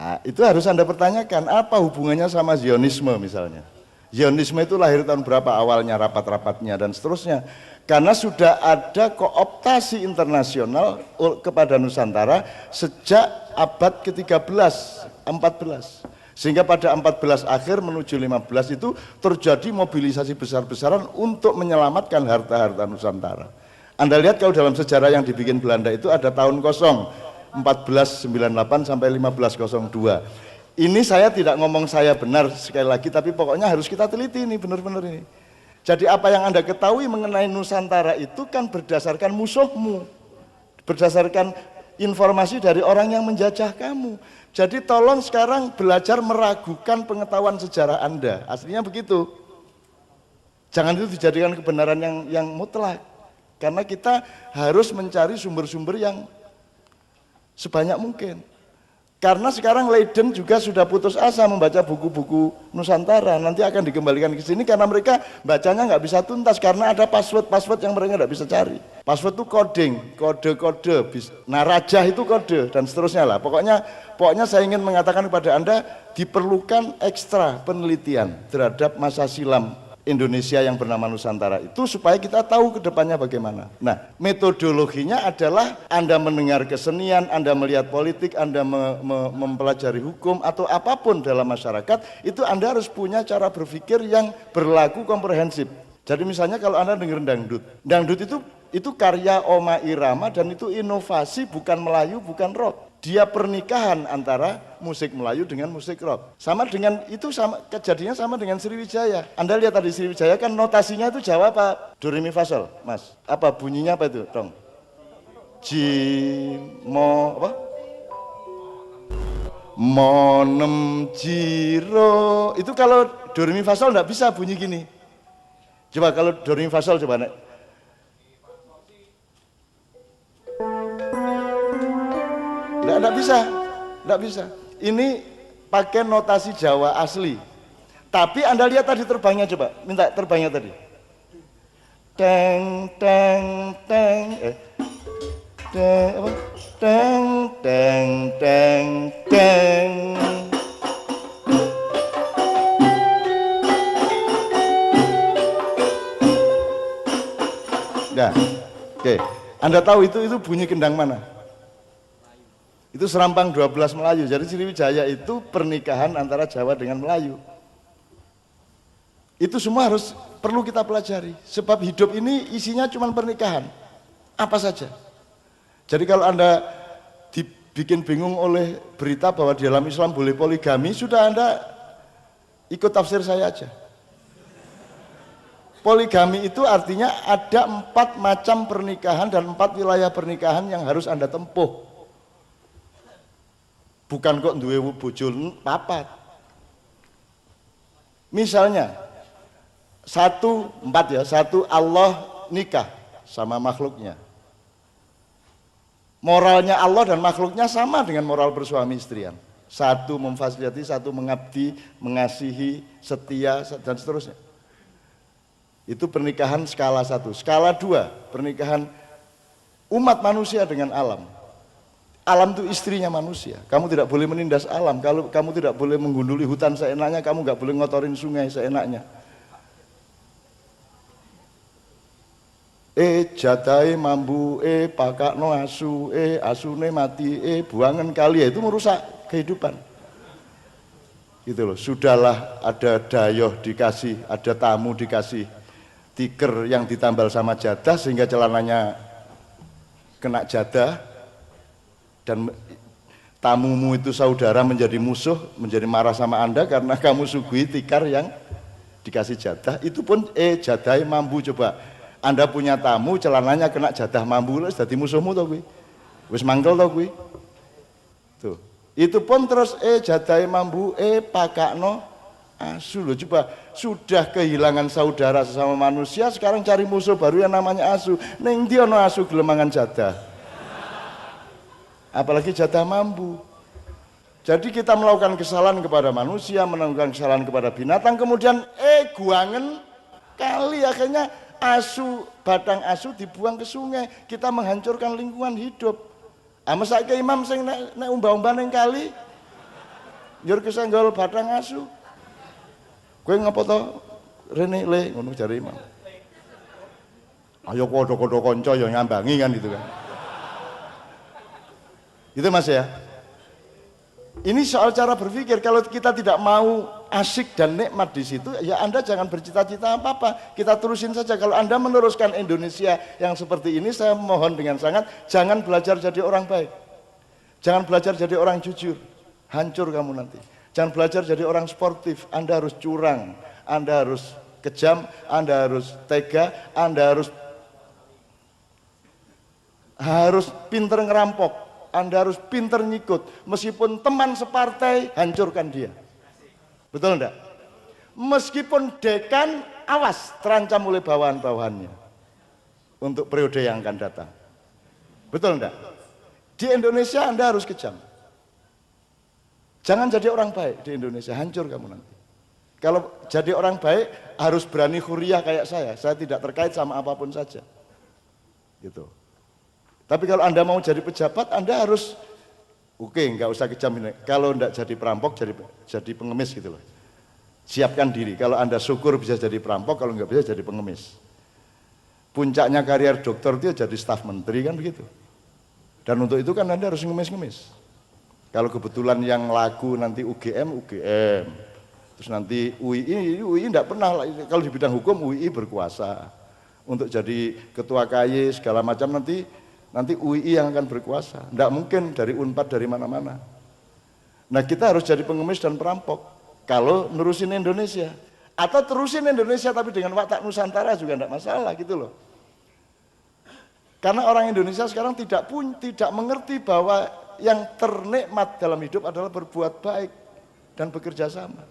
Nah, itu harus Anda pertanyakan, apa hubungannya sama Zionisme misalnya. Zionisme itu lahir tahun berapa awalnya, rapat-rapatnya dan seterusnya. Karena sudah ada kooptasi internasional kepada Nusantara sejak abad ke-13, 14. Sehingga pada 14 akhir menuju 15 itu terjadi mobilisasi besar-besaran untuk menyelamatkan harta-harta Nusantara. Anda lihat kalau dalam sejarah yang dibikin Belanda itu ada tahun kosong, 1498 sampai 1502. Ini saya tidak ngomong saya benar sekali lagi, tapi pokoknya harus kita teliti ini, benar-benar ini. Jadi apa yang Anda ketahui mengenai Nusantara itu kan berdasarkan musuhmu, berdasarkan informasi dari orang yang menjajah kamu. Jadi tolong sekarang belajar meragukan pengetahuan sejarah Anda, aslinya begitu. Jangan itu dijadikan kebenaran yang mutlak, karena kita harus mencari sumber-sumber yang sebanyak mungkin. Karena sekarang Leiden juga sudah putus asa membaca buku-buku Nusantara, nanti akan dikembalikan ke sini karena mereka bacanya nggak bisa tuntas karena ada password yang mereka nggak bisa cari. Password itu coding, kode-kode, nah rajah itu kode dan seterusnya lah. Pokoknya saya ingin mengatakan kepada Anda diperlukan ekstra penelitian terhadap masa silam Indonesia yang bernama Nusantara itu supaya kita tahu ke depannya bagaimana. Nah, metodologinya adalah Anda mendengar kesenian, Anda melihat politik, Anda mempelajari hukum atau apapun dalam masyarakat, itu Anda harus punya cara berpikir yang berlaku komprehensif. Jadi misalnya kalau Anda dengar dangdut, dangdut itu karya Oma Irama dan itu inovasi, bukan Melayu, bukan rock. Dia pernikahan antara musik Melayu dengan musik rock. Sama dengan itu, kejadiannya sama dengan Sriwijaya. Anda lihat tadi Sriwijaya kan notasinya itu Jawa apa? Do re mi fa sol, Mas. Apa bunyinya apa itu, Dong? Ji mo apa? Mo nem jiro. Itu kalau do re mi fa sol enggak bisa bunyi gini. Coba kalau do re mi fa sol coba nek. Enggak bisa. Ini pakai notasi Jawa asli. Tapi Anda lihat tadi terbangnya, coba minta terbangnya tadi. Teng teng teng teng apa? Teng teng teng teng. Nah, oke. Anda tahu itu bunyi kendang mana? Itu Serampang 12 Melayu. Jadi Sriwijaya itu pernikahan antara Jawa dengan Melayu. Itu semua perlu kita pelajari. Sebab hidup ini isinya cuma pernikahan. Apa saja. Jadi kalau Anda dibikin bingung oleh berita bahwa di dalam Islam boleh poligami, sudah Anda ikut tafsir saya aja. Poligami itu artinya ada 4 macam pernikahan dan 4 wilayah pernikahan yang harus Anda tempuh. Bukan kok duwe bojo papat. Misalnya 1 Allah nikah sama makhluknya. Moralnya Allah dan makhluknya sama dengan moral bersuami istrian. 1 memfasilitasi, 1 mengabdi, mengasihi, setia dan seterusnya. Itu pernikahan skala 1. Skala 2, pernikahan umat manusia dengan alam. Alam itu istrinya manusia. Kamu tidak boleh menindas alam. Kalau kamu tidak boleh menggunduli hutan seenaknya, kamu nggak boleh ngotorin sungai seenaknya. Jadai mambu, pakakno asu, asune mati, buangan kali, itu merusak kehidupan. Gitu loh. Sudahlah ada dayoh dikasih, ada tamu dikasih tiker yang ditambal sama jadah sehingga celananya kena jadah. Dan tamumu itu saudara menjadi musuh, menjadi marah sama Anda karena kamu suguhi tikar yang dikasih jadah. Itu pun jadai mambu. Coba Anda punya tamu celananya kena jadah mambu, wis dadi musuhmu to kuwi. Wis mangkel to kuwi. Tuh. Itu pun terus jadai mambu pakakno asu. Loh, coba sudah kehilangan saudara sesama manusia, sekarang cari musuh baru yang namanya asu. Ning ndi ana asu gelem mangan jadah? Apalagi jatah mambu. Jadi kita melakukan kesalahan kepada manusia, melakukan kesalahan kepada binatang, kemudian guangen kali akhirnya batang asu dibuang ke sungai. Kita menghancurkan lingkungan hidup. Masa ke imam sing nek umbah-umbah ning kali Njur kesenggol batang asu. Kowe ngapa to rene le ngono jare Imam. Ayo padha-padha kanca ya nyambangi kan gitu kan. Gitu Mas ya. Ini soal cara berpikir. Kalau kita tidak mau asik dan nikmat di situ, ya Anda jangan bercita-cita apa-apa. Kita terusin saja. Kalau Anda meneruskan Indonesia yang seperti ini, saya mohon dengan sangat, jangan belajar jadi orang baik. Jangan belajar jadi orang jujur. Hancur kamu nanti. Jangan belajar jadi orang sportif. Anda harus curang, Anda harus kejam, Anda harus tega, Anda harus pinter ngerampok. Anda harus pinter ngikut, meskipun teman separtai, hancurkan dia. Betul enggak? Meskipun dekan, awas, terancam oleh bawahan-bawahannya untuk periode yang akan datang. Betul enggak? Di Indonesia Anda harus kejam. Jangan jadi orang baik di Indonesia, hancur kamu nanti. Kalau jadi orang baik, harus berani huriah kayak saya tidak terkait sama apapun saja. Gitu. Tapi kalau Anda mau jadi pejabat, Anda harus nggak usah kejam ini. Kalau enggak jadi perampok, jadi pengemis gitu loh. Siapkan diri. Kalau Anda syukur bisa jadi perampok, kalau nggak bisa jadi pengemis. Puncaknya karier dokter itu jadi staf menteri kan begitu. Dan untuk itu kan Anda harus ngemis-ngemis. Kalau kebetulan yang laku nanti UGM. Terus nanti UI enggak pernah, kalau di bidang hukum UI berkuasa. Untuk jadi ketua KY segala macam nanti UI yang akan berkuasa, tidak mungkin dari Unpad dari mana-mana. Nah kita harus jadi pengemis dan perampok kalau nerusin Indonesia, atau terusin Indonesia tapi dengan watak Nusantara juga tidak masalah gitu loh. Karena orang Indonesia sekarang tidak mengerti bahwa yang ternikmat dalam hidup adalah berbuat baik dan bekerja sama.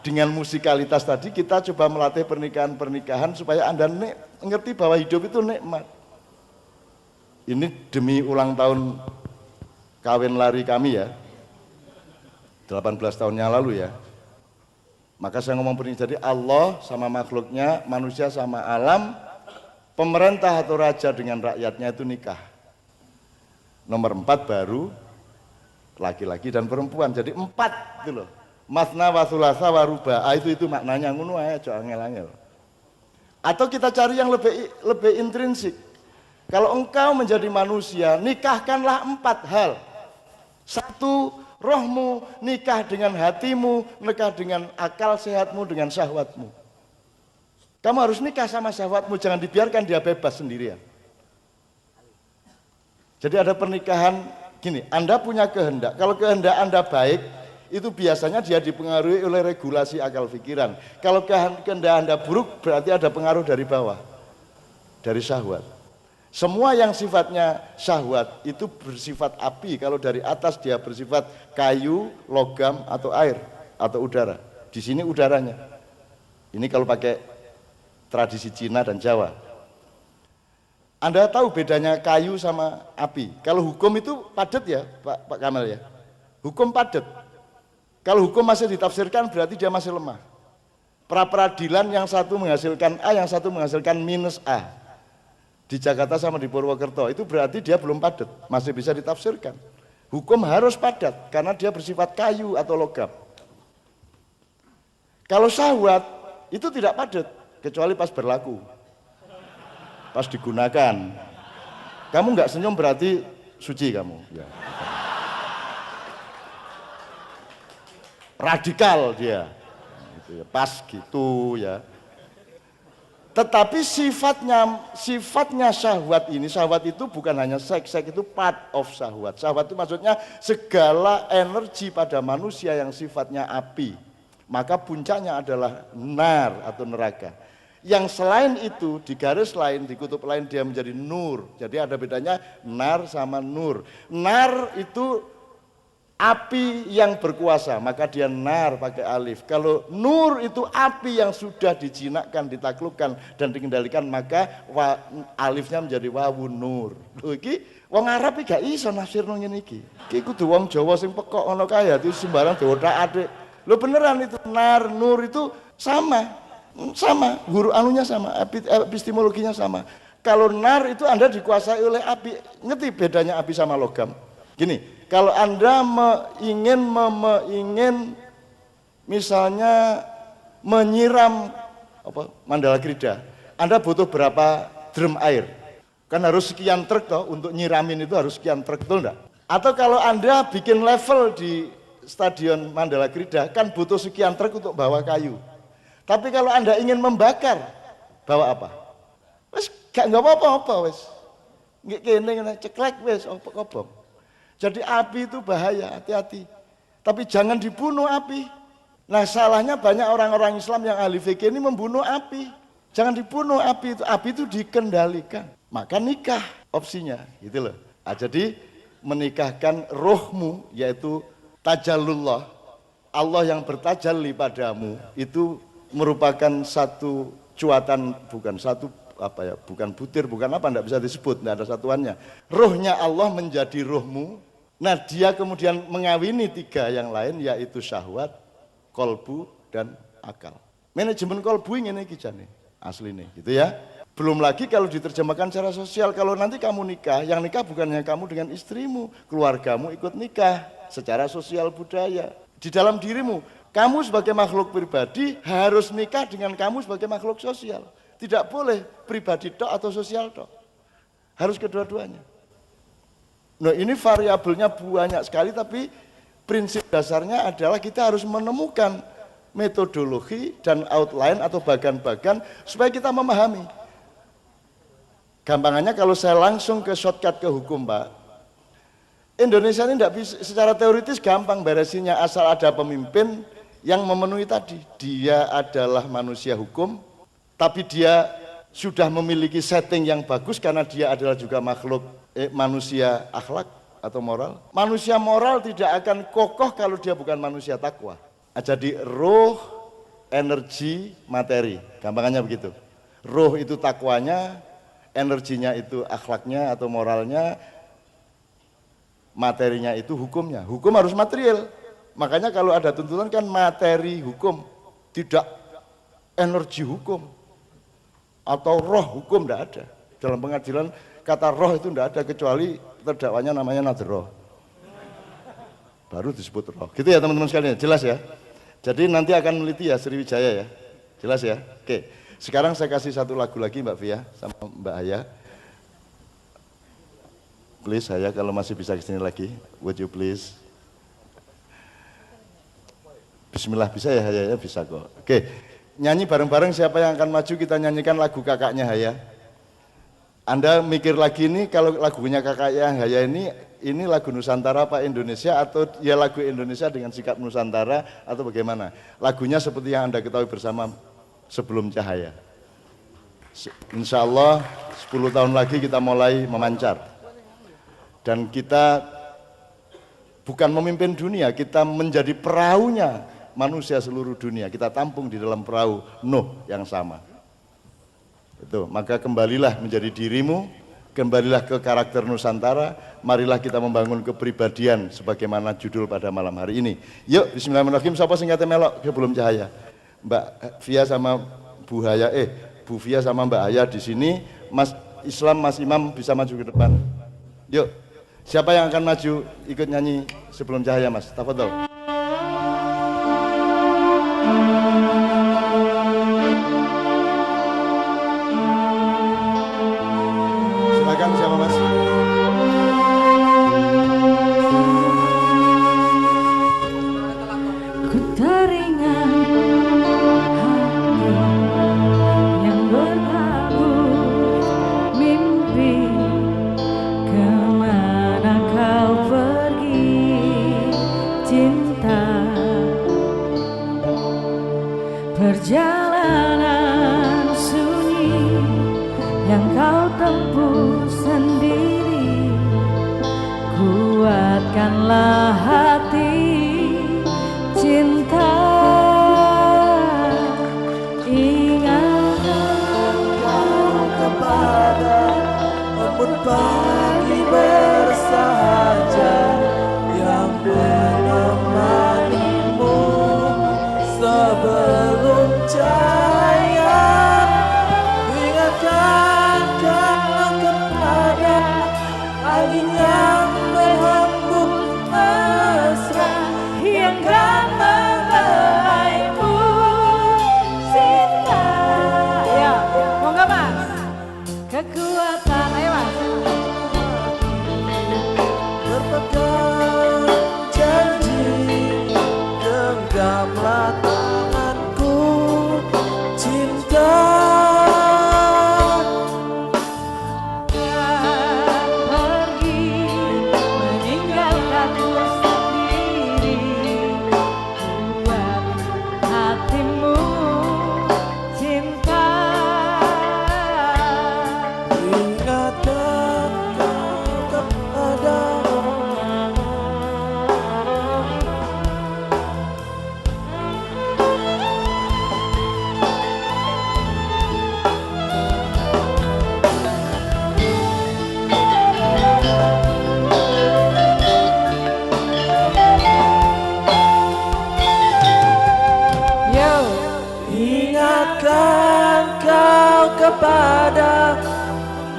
Dengan musikalitas tadi kita coba melatih pernikahan supaya Anda ngerti bahwa hidup itu nikmat. Ini demi ulang tahun kawin lari kami ya, 18 tahunnya lalu ya. Maka saya ngomong jadi Allah sama makhluknya, manusia sama alam, pemerintah atau raja dengan rakyatnya itu nikah. Nomor 4 baru laki-laki dan perempuan, jadi 4 itu loh. Matsna wa thulatsa wa ruba, itu maknanya ngono ae, aja angel-angel. Atau kita cari yang lebih intrinsik. Kalau engkau menjadi manusia, nikahkanlah 4 hal. 1, rohmu, nikah dengan hatimu, nikah dengan akal sehatmu, dengan syahwatmu. Kamu harus nikah sama syahwatmu, jangan dibiarkan dia bebas sendirian. Jadi ada pernikahan gini, Anda punya kehendak. Kalau kehendak Anda baik, itu biasanya dia dipengaruhi oleh regulasi akal pikiran. Kalau kehendak Anda buruk, berarti ada pengaruh dari bawah, dari syahwat. Semua yang sifatnya syahwat itu bersifat api, kalau dari atas dia bersifat kayu, logam, atau air, atau udara. Di sini udaranya. Ini kalau pakai tradisi Cina dan Jawa. Anda tahu bedanya kayu sama api. Kalau hukum itu padat ya Pak Kamal ya. Hukum padat. Kalau hukum masih ditafsirkan berarti dia masih lemah. Pra-peradilan yang satu menghasilkan A, yang satu menghasilkan minus A. Di Jakarta sama di Purwokerto, itu berarti dia belum padat, masih bisa ditafsirkan. Hukum harus padat, karena dia bersifat kayu atau logam. Kalau syahwat, itu tidak padat, kecuali pas berlaku. Pas digunakan. Kamu nggak senyum berarti suci kamu. Ya. Radikal dia. Pas gitu ya. Tetapi sifatnya syahwat ini, syahwat itu bukan hanya seks itu part of syahwat. Syahwat itu maksudnya segala energi pada manusia yang sifatnya api. Maka puncaknya adalah nar atau neraka. Yang selain itu, di garis lain, di kutub lain dia menjadi nur. Jadi ada bedanya nar sama nur. Nar itu api yang berkuasa, maka dia nar pakai alif. Kalau nur itu api yang sudah dijinakkan, ditaklukkan dan dikendalikan, maka alifnya menjadi wawun nur. Lho iki wong Arab iki gak iso nafsirno ngene iki. Iki kudu wong Jawa sing pekok ngono kae, itu sembarang diothak-athik. Lho beneran itu nar nur itu sama, huruf anunya sama, epistemologinya sama. Kalau nar itu Anda dikuasai oleh api. Ngerti bedanya api sama logam? Gini, kalau Anda ingin misalnya menyiram Mandala Krida, Anda butuh berapa drum air? Kan harus sekian truk toh, untuk nyiramin itu harus sekian truk, betul enggak? Atau kalau Anda bikin level di Stadion Mandala Krida, kan butuh sekian truk untuk bawa kayu. Tapi kalau Anda ingin membakar, bawa apa? Wes gak apa-apa wes. Nggak kene ceklek wes obong. Jadi api itu bahaya, hati-hati. Tapi jangan dibunuh api. Nah salahnya banyak orang-orang Islam yang ahli fikih ini membunuh api. Jangan dibunuh api itu dikendalikan. Maka nikah opsinya, gitu loh. Nah, jadi menikahkan rohmu, yaitu tajallullah, Allah yang bertajalli padamu, itu merupakan satu cuatan, bukan butir, bukan apa, enggak bisa disebut, enggak ada satuannya. Rohnya Allah menjadi rohmu. Nah dia kemudian mengawini tiga yang lain, yaitu syahwat, kolbu, dan akal. Manajemen kolbu ini kijane asli nih, gitu ya. Belum lagi kalau diterjemahkan secara sosial, kalau nanti kamu nikah, yang nikah bukan hanya kamu dengan istrimu, keluargamu ikut nikah secara sosial budaya. Di dalam dirimu, kamu sebagai makhluk pribadi harus nikah dengan kamu sebagai makhluk sosial. Tidak boleh pribadi tok atau sosial tok. Harus kedua-duanya. Nah ini variabelnya banyak sekali, tapi prinsip dasarnya adalah kita harus menemukan metodologi dan outline atau bagan-bagan supaya kita memahami. Gampangannya kalau saya langsung ke shortcut ke hukum, Pak, Indonesia ini tidak bisa, secara teoritis gampang beresinnya asal ada pemimpin yang memenuhi tadi. Dia adalah manusia hukum, tapi dia sudah memiliki setting yang bagus karena dia adalah juga makhluk manusia akhlak atau moral. Manusia moral tidak akan kokoh kalau dia bukan manusia takwa. Jadi roh, energi, materi, gampangannya begitu. Roh itu takwanya, energinya itu akhlaknya atau moralnya, materinya itu hukumnya. Hukum harus material. Makanya kalau ada tuntutan kan materi hukum, tidak energi hukum atau roh hukum, tidak ada. Dalam pengadilan kata roh itu tidak ada kecuali terdakwanya namanya nadroh. Baru disebut roh. Gitu ya teman-teman sekalian, jelas ya? Jadi nanti akan meneliti ya Sriwijaya ya. Jelas ya? Oke. Sekarang saya kasih satu lagu lagi Mbak Fia sama Mbak Haya. Please Haya kalau masih bisa kesini lagi, would you please? Bismillah, bisa ya Haya ya? Bisa kok. Oke, nyanyi bareng-bareng, siapa yang akan maju kita nyanyikan lagu kakaknya Haya. Anda mikir lagi nih, kalau lagunya kakaknya Haya ini lagu Nusantara apa Indonesia, atau ya lagu Indonesia dengan sikap Nusantara atau bagaimana? Lagunya seperti yang Anda ketahui bersama Sebelum Cahaya. Insya Allah 10 tahun lagi kita mulai memancar. Dan kita bukan memimpin dunia, kita menjadi perahunya manusia seluruh dunia. Kita tampung di dalam perahu Nuh yang sama. Itu, maka kembalilah menjadi dirimu, kembalilah ke karakter Nusantara, marilah kita membangun kepribadian sebagaimana judul pada malam hari ini. Yuk, bismillahirrahmanirrahim, siapa singkatnya melok Sebelum Cahaya. Mbak Fia sama Bu Haya, Bu Fia sama Mbak Haya di sini, Mas Islam, Mas Imam bisa maju ke depan. Yuk, siapa yang akan maju ikut nyanyi Sebelum Cahaya, Mas? Tafadhol. Silakan, siapa Mas? Ku teringat hati yang berkabut mimpi, kemana kau pergi cinta, perjalanan sunyi yang kau tempuh sendiri, kuatkanlah hati cinta, ingatkan kau kepada embun pagi bersahaja yang menemanimu sebelum cahaya. Ingatkan kau kepada angin yang berhembus aku sendiri buat hatimu cinta. Ingatkan kau kepada ingatkan kau kepada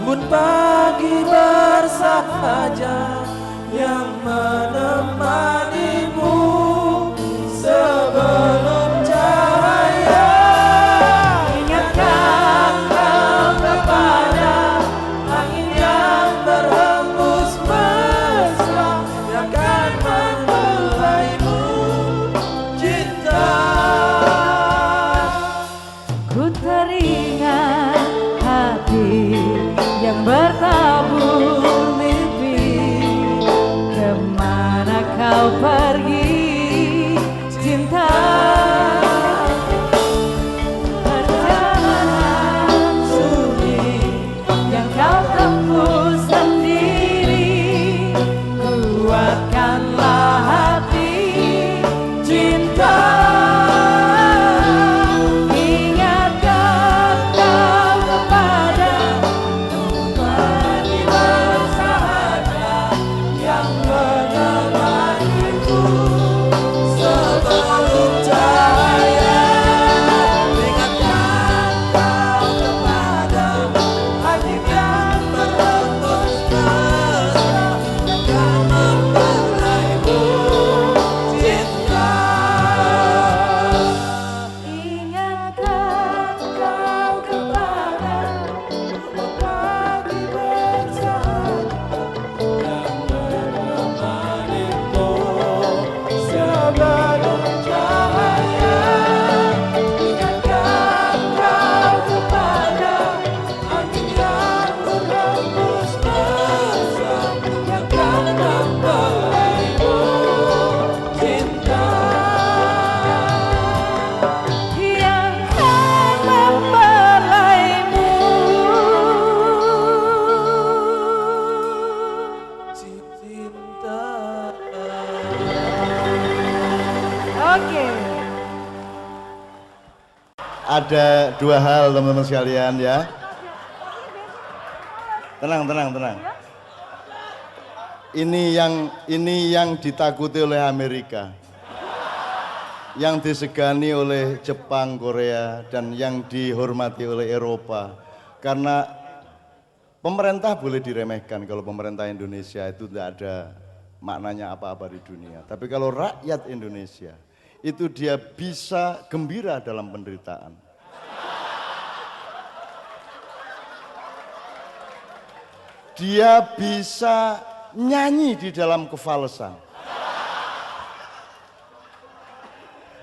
embun pagi bersahaja yang menemanimu sebelum cahaya. Ingatkan kau kepada angin yang berhembus mesra yang akan membelaimu cinta. Ku teringat hati yang bertabur mimpi. Kemana kau pergi cinta? Perjalanan sunyi yang kau tempuh sendiri. Kuatkanlah hati cinta. Ada dua hal teman-teman sekalian ya. Tenang. Ini yang ditakuti oleh Amerika, yang disegani oleh Jepang, Korea, dan yang dihormati oleh Eropa. Karena pemerintah boleh diremehkan kalau pemerintah Indonesia itu tidak ada maknanya apa-apa di dunia. Tapi kalau rakyat Indonesia itu dia bisa gembira dalam penderitaan. Dia bisa nyanyi di dalam kefalesan.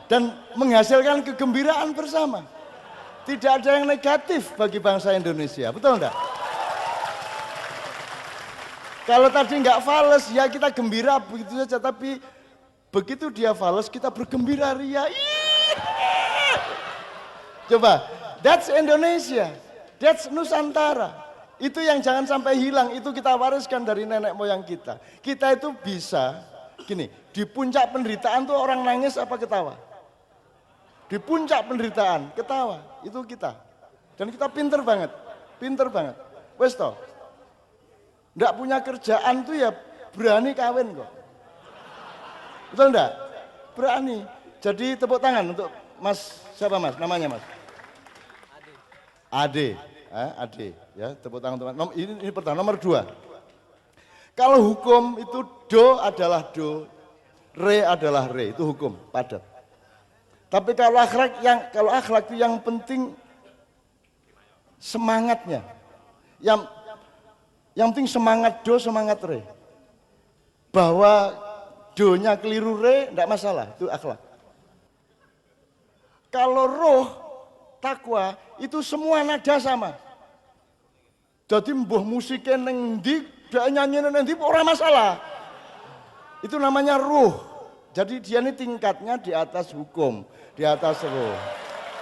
Dan menghasilkan kegembiraan bersama. Tidak ada yang negatif bagi bangsa Indonesia, betul enggak? Kalau tadi enggak fales, ya kita gembira begitu saja, tapi begitu dia fales, kita bergembira ria. Coba, that's Indonesia, that's Nusantara. Itu yang jangan sampai hilang, itu kita wariskan dari nenek moyang kita. Kita itu bisa, gini, di puncak penderitaan tuh orang nangis apa ketawa? Di puncak penderitaan, ketawa, itu kita. Dan kita pinter banget. Wes toh, nggak punya kerjaan tuh ya berani kawin kok. Betul enggak? Berani. Jadi tepuk tangan untuk Mas, siapa Mas? Namanya Mas? Ade. Ade. Ya, tepuk tangan teman. Ini pertama, nomor 2. Kalau hukum itu do adalah do, re adalah re, itu hukum padat. Tapi kalau akhlak itu yang penting semangatnya. Yang penting semangat do, semangat re. Bahwa do-nya keliru re, enggak masalah, itu akhlak. Kalau roh, takwa, itu semua nada sama. Jadi mbuh musiknya neng ndi, dak nyanyi neng ndi, ora masalah. Itu namanya ruh. Jadi dia ini tingkatnya di atas hukum, di atas ruh.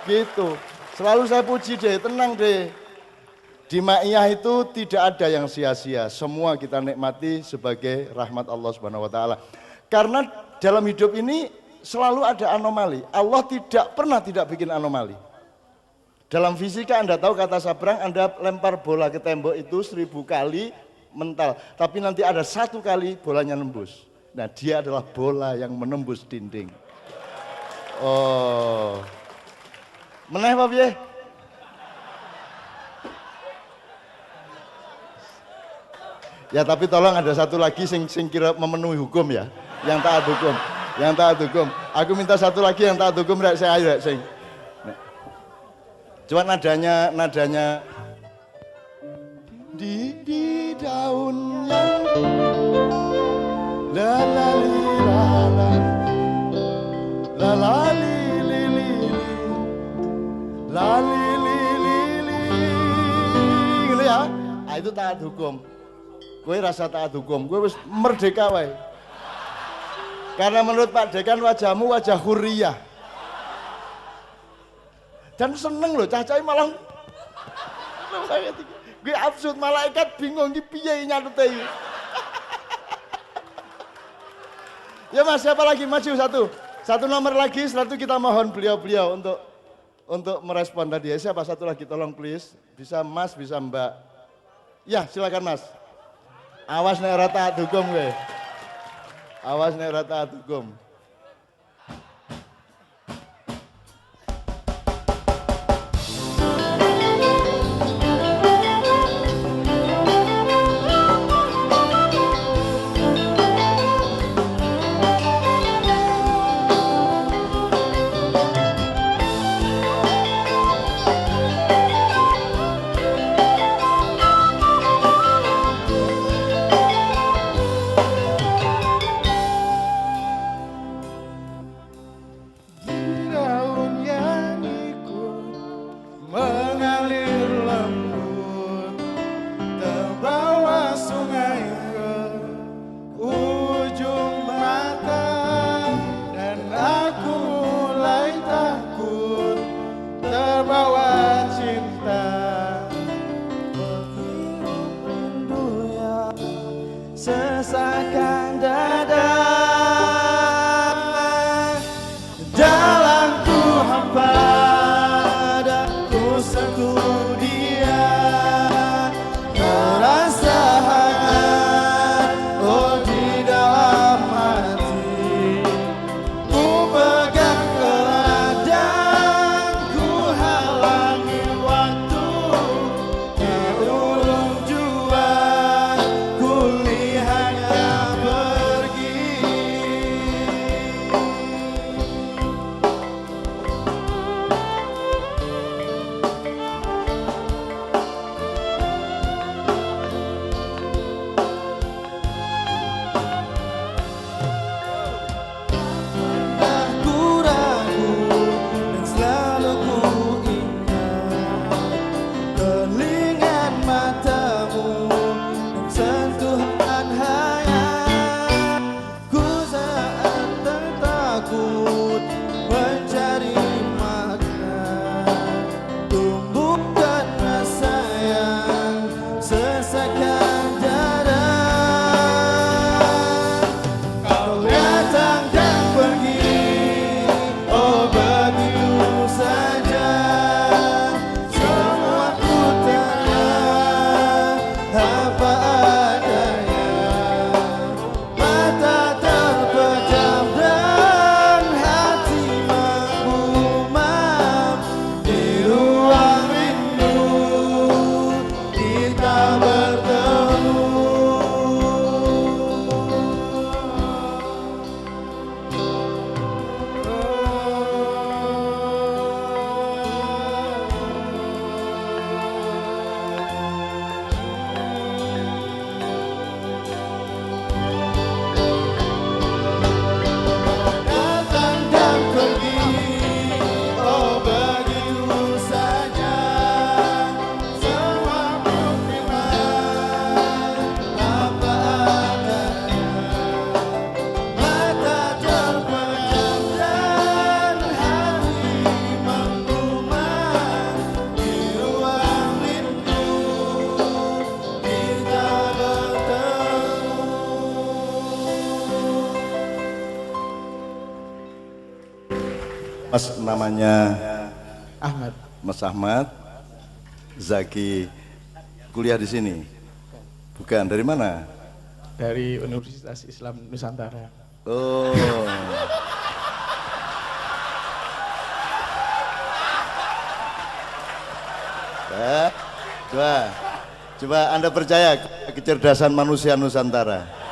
Gitu. Selalu saya puji deh, tenang deh. Di Ma'iyah itu tidak ada yang sia-sia. Semua kita nikmati sebagai rahmat Allah Subhanahu wa taala. Karena dalam hidup ini selalu ada anomali. Allah tidak pernah tidak bikin anomali. Dalam fisika Anda tahu kata sabrang, Anda lempar bola ke tembok itu 1000 kali mental, tapi nanti ada 1 kali bolanya nembus. Nah, dia adalah bola yang menembus dinding. Oh. Meneh apa piye? Ya tapi tolong ada satu lagi sing kira memenuhi hukum ya, yang taat hukum, yang taat hukum. Aku minta satu lagi yang taat hukum, rek saya ayo rek sing. Cuma nadanya di daun yang la la li la la la la li li li la li li li li gitu ya. Ah, itu taat hukum. Gue rasa taat hukum, gue wis merdeka wae. Karena menurut Pak Dekan wajahmu wajah huriyah. Dan seneng loh, cacai malah gue absurd, malaikat bingung di piye nyatute iki. Ya Mas, siapa lagi maju satu nomor lagi, setelah itu kita mohon beliau-beliau untuk merespon tadi. Ya, siapa satu lagi tolong please, bisa Mas, bisa Mbak. Ya silakan Mas. Awas nek ora taat hukum gue. Awas nek ora taat hukum. Mas namanya Ahmad. Mas Ahmad. Zaki kuliah di sini. Bukan, dari mana? Dari Universitas Islam Nusantara. Oh. Ya, coba Anda percaya kecerdasan manusia Nusantara.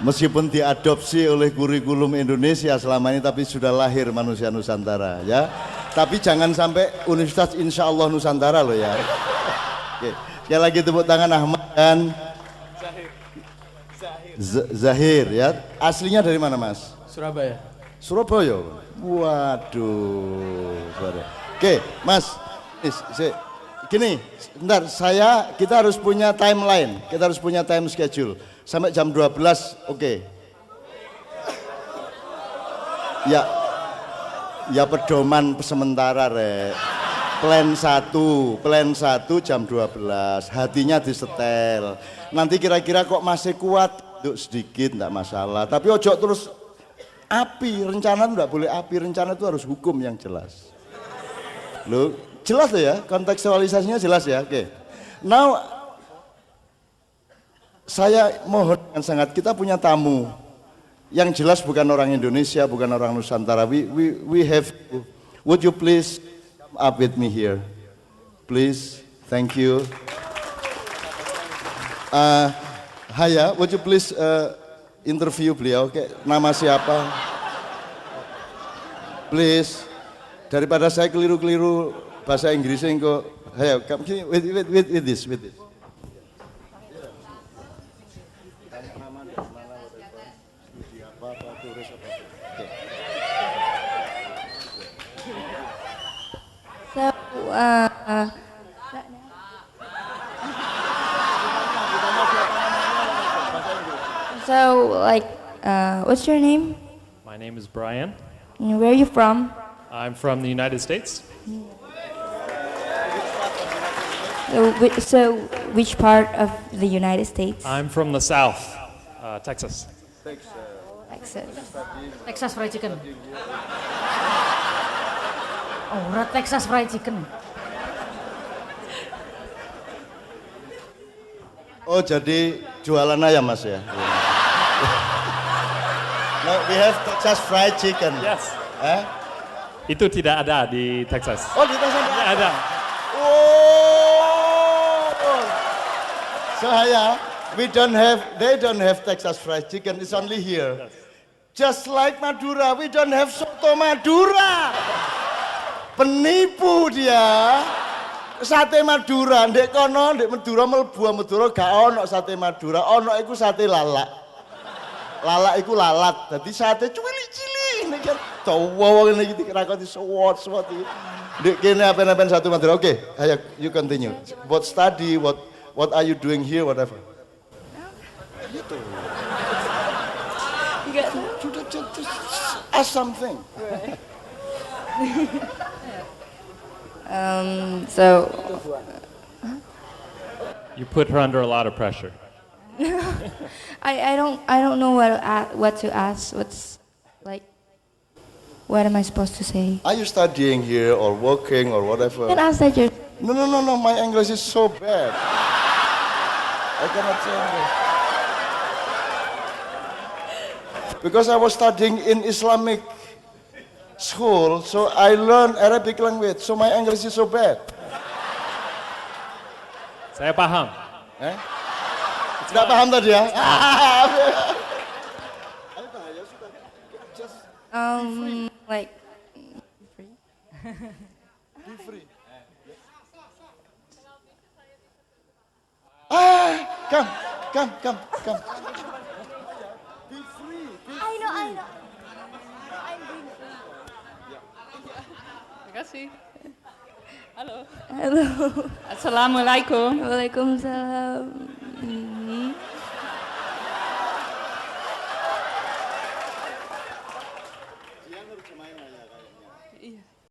Meskipun diadopsi oleh kurikulum Indonesia selama ini, tapi sudah lahir manusia Nusantara, ya. Tapi jangan sampai Universitas Insya Allah Nusantara loh ya. Oke. Sekali lagi tepuk tangan Ahmad dan Zahir ya. Aslinya dari mana Mas? Surabaya. Surabaya. Waduh. Oke, Mas. Gini, bentar, kita harus punya timeline, kita harus punya time schedule. Sampai jam 12, oke. Ya pedoman sementara Rek. Plan 1 jam 12, hatinya disetel. Nanti kira-kira kok masih kuat, duduk sedikit enggak masalah. Tapi ojo terus api, rencana itu enggak boleh api, rencana itu harus hukum yang jelas. Loh, jelas tuh ya, kontekstualisasinya jelas ya. Oke. Now saya mohon dengan sangat, kita punya tamu yang jelas bukan orang Indonesia, bukan orang Nusantara. We have, would you please come up with me here, please? Thank you. Haya, would you please interview beliau? Oke, nama siapa? Please. Daripada saya keliru-keliru bahasa Inggrisnya kok. Ayo, with this. What's your name? My name is Brian. And where are you from? I'm from the United States. So, which part of the United States? I'm from the South, Texas. Texas. Texas Fried Chicken. Ora Texas Fried Chicken. Oh, jadi jualan ayam Mas ya? No, we have Texas Fried Chicken. Yes. Eh? Itu tidak ada di Texas. Oh, di Texas Tidak ada. Oh. So Haya, they don't have Texas Fried Chicken. It's only here. Yes. Just like Madura, we don't have soto Madura. Penipu dia. Sate Madura, ndek kono, ndek Madura mlebu Madura gak ono sate Madura, ono iku sate lalak. Lalak iku lalat, dadi sate cilik-cilik nek dawa ngene iki dirakoti sewot-sewot iki. Ndek kene apen-apen satu Madura. Oke, ayo you continue. What study, what are you doing here, whatever. Gitu. Just ask something. So You put her under a lot of pressure. I don't know what to ask. What am I supposed to say? Are you studying here or working or whatever? Can ask that your No, my English is so bad. I cannot say English. Because I was studying in Islamic school, so I learned Arabic language, so my English is so bad. Saya paham. Tidak paham tadi ya? like Be free. Come. Be free. I know. Terima kasih. Halo. Hello. Assalamualaikum. Waalaikumsalam.